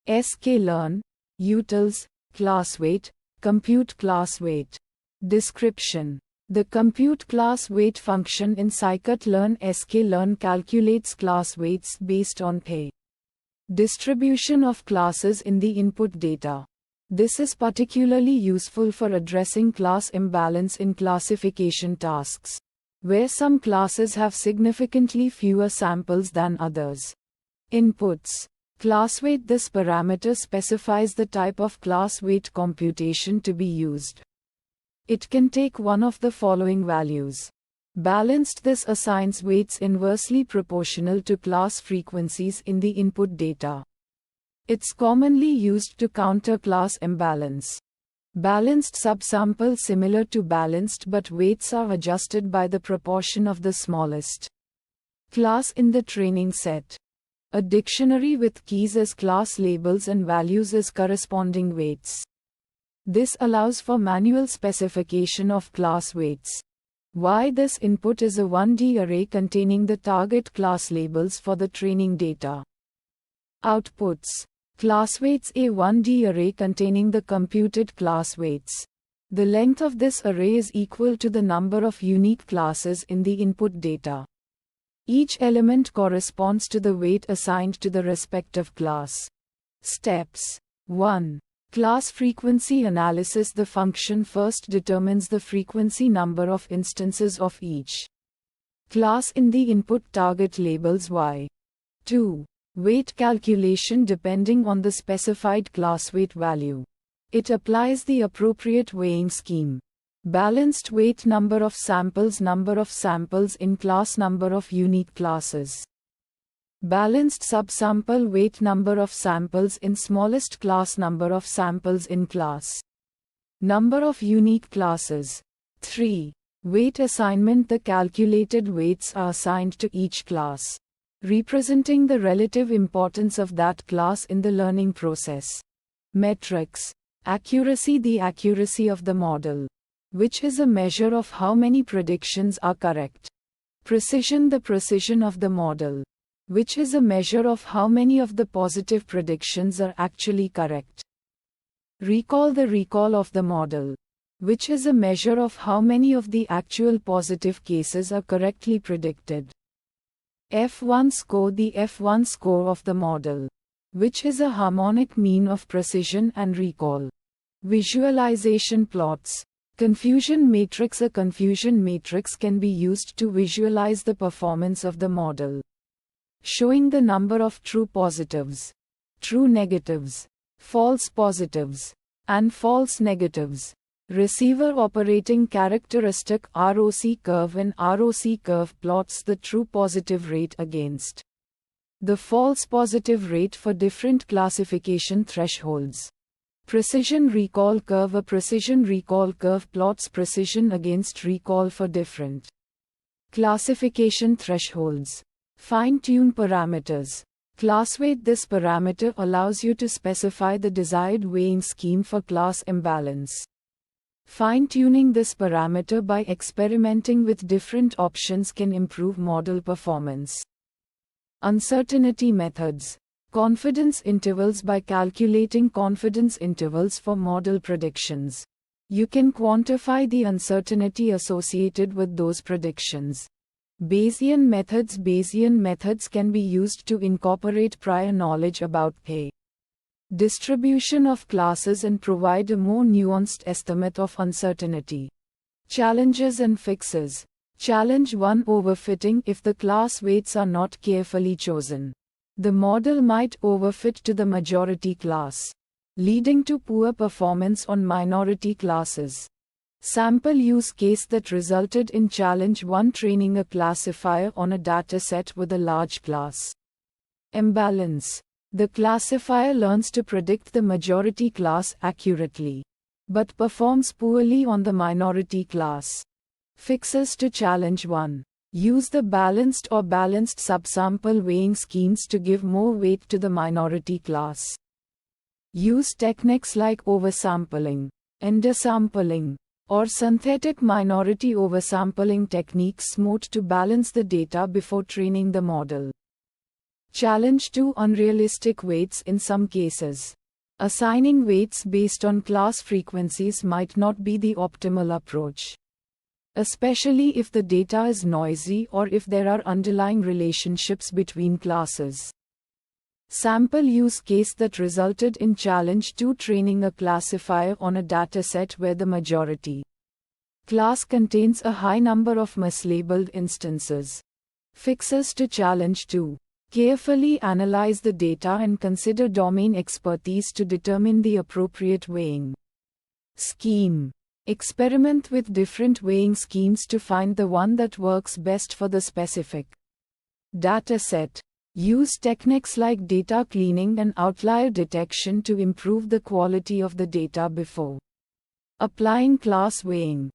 sklearn, utils, class weight, compute class weight. Description. The compute class weight function in scikit-learn sklearn calculates class weights based on a distribution of classes in the input data. This is particularly useful for addressing class imbalance in classification tasks, where some classes have significantly fewer samples than others. Inputs. Class weight. This parameter specifies the type of class weight computation to be used. It can take one of the following values. Balanced. This assigns weights inversely proportional to class frequencies in the input data. It's commonly used to counter class imbalance. Balanced subsample. Similar to balanced, but weights are adjusted by the proportion of the smallest class in the training set. A dictionary with keys as class labels and values as corresponding weights. This allows for manual specification of class weights. Why? This input is a 1D array containing the target class labels for the training data. Outputs. Class weights. A 1D array containing the computed class weights. The length of this array is equal to the number of unique classes in the input data. Each element corresponds to the weight assigned to the respective class. Steps. 1. Class frequency analysis. The function first determines the frequency number of instances of each class in the input target labels y. 2. Weight calculation. Depending on the specified class weight value, it applies the appropriate weighing scheme. Balanced weight. Number of samples in class. Number of unique classes. Balanced subsample weight. Number of samples in smallest class. Number of samples in class. Number of unique classes. 3. Weight assignment. The calculated weights are assigned to each class, representing the relative importance of that class in the learning process. Metrics. Accuracy. The accuracy of the model, which is a measure of how many predictions are correct. Precision. The precision of the model, which is a measure of how many of the positive predictions are actually correct. Recall. The recall of the model, which is a measure of how many of the actual positive cases are correctly predicted. F1 score. The F1 score of the model, which is a harmonic mean of precision and recall. Visualization plots. Confusion matrix. A confusion matrix can be used to visualize the performance of the model, showing the number of true positives, true negatives, false positives, and false negatives. Receiver operating characteristic. ROC curve. An ROC curve plots the true positive rate against the false positive rate for different classification thresholds. Precision recall curve. A precision recall curve plots precision against recall for different classification thresholds. Fine-tune parameters. Class weight. This parameter allows you to specify the desired weighing scheme for class imbalance. Fine-tuning this parameter by experimenting with different options can improve model performance. Uncertainty methods. Confidence intervals. By calculating confidence intervals for model predictions, you can quantify the uncertainty associated with those predictions. Bayesian methods. Bayesian methods can be used to incorporate prior knowledge about a distribution of classes and provide a more nuanced estimate of uncertainty. Challenges and fixes. Challenge 1. Overfitting. If the class weights are not carefully chosen, the model might overfit to the majority class, leading to poor performance on minority classes. Sample use case that resulted in challenge 1. Training a classifier on a dataset with a large class imbalance. The classifier learns to predict the majority class accurately, but performs poorly on the minority class. Fixes to challenge 1. Use the balanced or balanced subsample weighing schemes to give more weight to the minority class. Use techniques like oversampling, undersampling, or synthetic minority oversampling techniques to balance the data before training the model. Challenge 2. Unrealistic weights in some cases. Assigning weights based on class frequencies might not be the optimal approach, especially if the data is noisy or if there are underlying relationships between classes. Sample use case that resulted in challenge 2: training a classifier on a dataset where the majority class contains a high number of mislabeled instances. Fixes to challenge 2. Carefully analyze the data and consider domain expertise to determine the appropriate weighing scheme. Experiment with different weighing schemes to find the one that works best for the specific dataset. Use techniques like data cleaning and outlier detection to improve the quality of the data before applying class weighing.